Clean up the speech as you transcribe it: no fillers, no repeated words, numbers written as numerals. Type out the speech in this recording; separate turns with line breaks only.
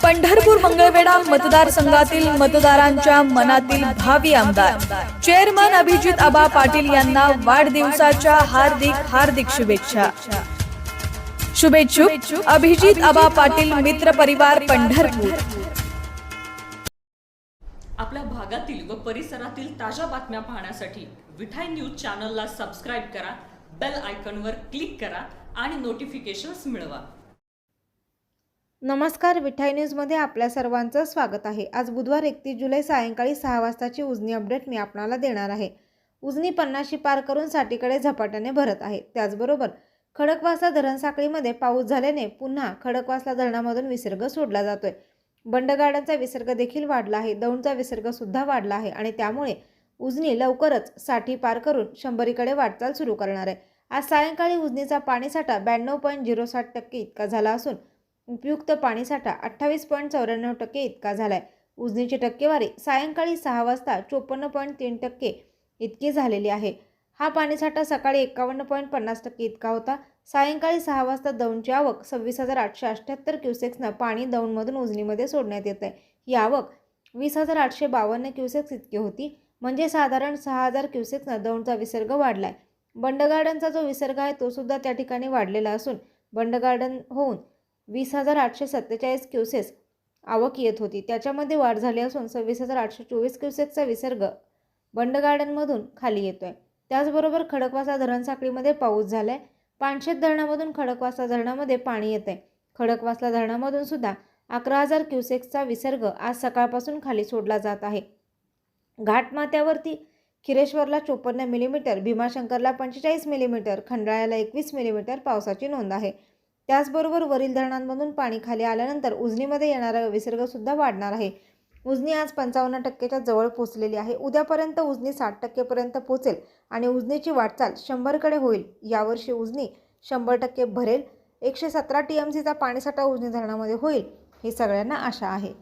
पंढरपूर मंगळवेढा मतदारसंघातील मतदारांच्या मनातील भावी आमदार चेअरमन अभिजित आबा पाटील यांना वाढदिवसाच्या हार्दिक शुभेच्छा। शुभेच्छुक अभिजित आबा पाटील मित्र परिवार पंढरपूर।
आपल्या भागातील व परिसरातील ताज्या बातम्या पाहण्यासाठी विठाई न्यूज चॅनलला सबस्क्राइब करा, बेल आयकॉनवर क्लिक करा आणि नोटिफिकेशन्स मिळवा।
नमस्कार, विठाई न्यूजमध्ये आपल्या सर्वांचं स्वागत आहे। आज बुधवार 31 जुलै सायंकाळी 6 वाजताची उजनी अपडेट मी आपणाला देणार आहे। उजनी 50 पार करून साठीकडे झपाट्याने भरत आहे। त्याचबरोबर खडकवासला धरण साखळीमध्ये पाऊस झाल्याने पुन्हा खडकवासला धरणामधून विसर्ग सोडला जातोय। बंड गार्डनचा विसर्ग देखील वाढला आहे, दौंडचा विसर्ग सुद्धा वाढला आहे आणि त्यामुळे उजनी लवकरच साठी पार करून 100कडे वाटचाल सुरू करणार आहे। आज सायंकाळी उजनीचा पाणीसाठा 92.07% इतका झाला असून उपयुक्त पाणीसाठा 28.94% इतका झालाय। उजनीची टक्केवारी सायंकाळी 6 वाजता 54.3% इतकी झालेली आहे। हा पाणीसाठा सकाळी 51.50% इतका होता। सायंकाळी 6 वाजता दौंडची आवक 26,878 क्युसेक्सनं पाणी दौंडमधून उजनीमध्ये सोडण्यात येत आहे। ही आवक 20,852 क्युसेक्स इतकी होती, म्हणजे साधारण 6,000 क्युसेक्सनं दौंडचा विसर्ग वाढलाय। बंड गार्डनचा जो विसर्ग आहे तो सुद्धा त्या ठिकाणी वाढलेला असून बंड गार्डन होऊन 20,847 क्युसेक्स आवक येत होती, त्याच्यामध्ये वाढ झाली असून 26,824 क्युसेक्सचा विसर्ग बंड गार्डनमधून खाली येतोय। त्याचबरोबर खडकवासला धरण साखळीमध्ये पाऊस झालाय। पानशेत धरणामधून खडकवासला धरणामध्ये पाणी येत आहे। खडकवासला धरणामधून सुद्धा 11,000 क्युसेक्सचा विसर्ग आज सकाळपासून खाली सोडला जात आहे। घाटमाथ्यावरती खिरेश्वरला 54 मिलीमीटर, भीमाशंकरला 45 मिलीमीटर, खंडाळ्याला 21 मिलीमीटर पावसाची नोंद आहे। त्याचबरोबर वरील धरणांमधून पाणी खाली आल्यानंतर उजनीमध्ये येणारा विसर्ग सुद्धा वाढणार आहे। उजनी आज 55%च्या जवळ पोहोचलेली आहे। उद्यापर्यंत उजनी 60% पर्यंत पोहोचेल आणि उजनीची वाटचाल 100कडे होईल। यावर्षी उजनी 100% भरेल। 117 TMCचा पाणीसाठा उजनी धरणामध्ये होईल ही सगळ्यांना आशा आहे।